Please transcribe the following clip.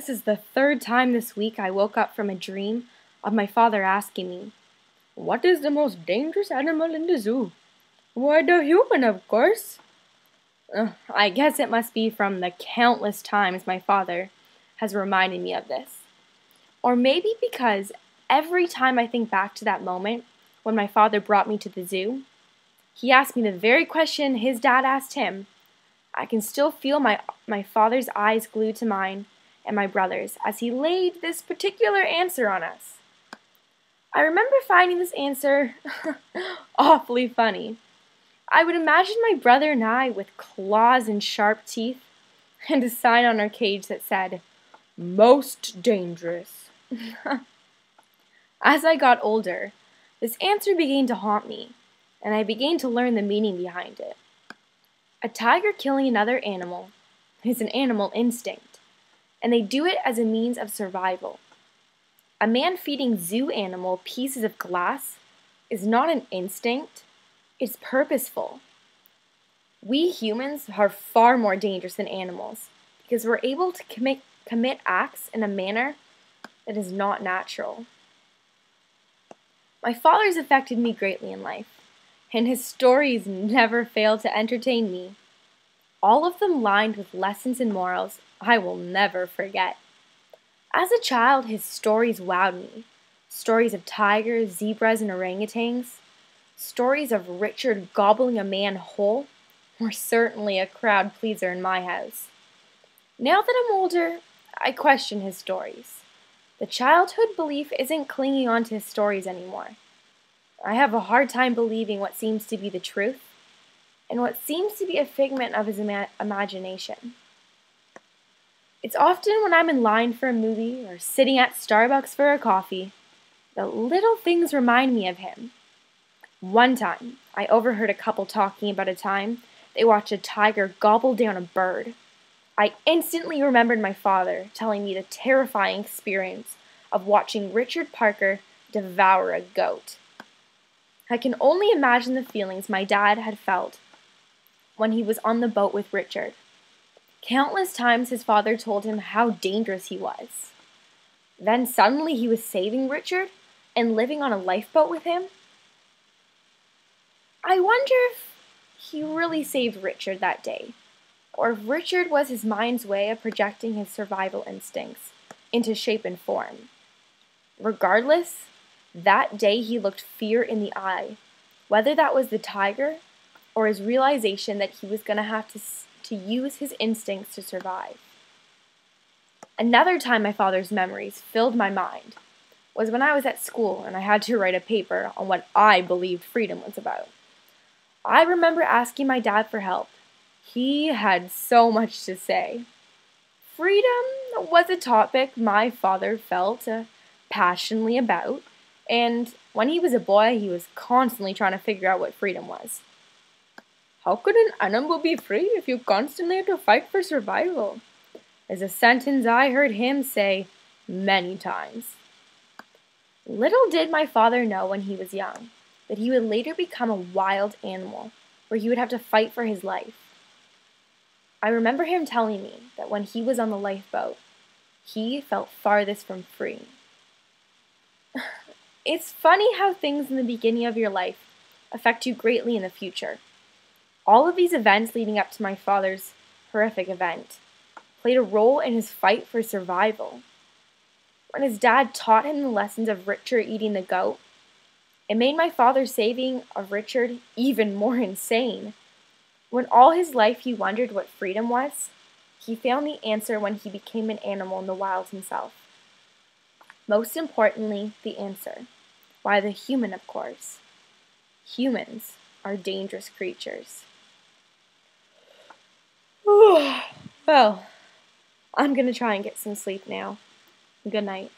This is the third time this week I woke up from a dream of my father asking me, "What is the most dangerous animal in the zoo?" "Why, the human, of course." I guess it must be from the countless times my father has reminded me of this. Or maybe because every time I think back to that moment when my father brought me to the zoo, he asked me the very question his dad asked him. I can still feel my father's eyes glued to mine and my brother's as he laid this particular answer on us. I remember finding this answer awfully funny. I would imagine my brother and I with claws and sharp teeth and a sign on our cage that said, "Most dangerous." As I got older, this answer began to haunt me, and I began to learn the meaning behind it. A tiger killing another animal is an animal instinct, and they do it as a means of survival. A man feeding zoo animal pieces of glass is not an instinct, it's purposeful. We humans are far more dangerous than animals because we're able to commit acts in a manner that is not natural. My father's affected me greatly in life, and his stories never fail to entertain me. All of them lined with lessons and morals I will never forget. As a child, his stories wowed me. Stories of tigers, zebras, and orangutans. Stories of Richard gobbling a man whole were certainly a crowd pleaser in my house. Now that I'm older, I question his stories. The childhood belief isn't clinging on to his stories anymore. I have a hard time believing what seems to be the truth and what seems to be a figment of his imagination. It's often when I'm in line for a movie or sitting at Starbucks for a coffee that little things remind me of him. One time, I overheard a couple talking about a time they watched a tiger gobble down a bird. I instantly remembered my father telling me the terrifying experience of watching Richard Parker devour a goat. I can only imagine the feelings my dad had felt when he was on the boat with Richard. Countless times his father told him how dangerous he was. Then suddenly he was saving Richard and living on a lifeboat with him. I wonder if he really saved Richard that day, or if Richard was his mind's way of projecting his survival instincts into shape and form. Regardless, that day he looked fear in the eye, whether that was the tiger or his realization that he was going to have to use his instincts to survive. Another time my father's memories filled my mind was when I was at school and I had to write a paper on what I believed freedom was about. I remember asking my dad for help. He had so much to say. Freedom was a topic my father felt passionately about, and when he was a boy, he was constantly trying to figure out what freedom was. "How could an animal be free if you constantly have to fight for survival?" is a sentence I heard him say many times. Little did my father know when he was young that he would later become a wild animal where he would have to fight for his life. I remember him telling me that when he was on the lifeboat, he felt farthest from free. It's funny how things in the beginning of your life affect you greatly in the future. All of these events leading up to my father's horrific event played a role in his fight for survival. When his dad taught him the lessons of Richard eating the goat, it made my father's saving of Richard even more insane. When all his life he wondered what freedom was, he found the answer when he became an animal in the wild himself. Most importantly, the answer. Why, the human, of course. Humans are dangerous creatures. Well, I'm going to try and get some sleep now. Good night.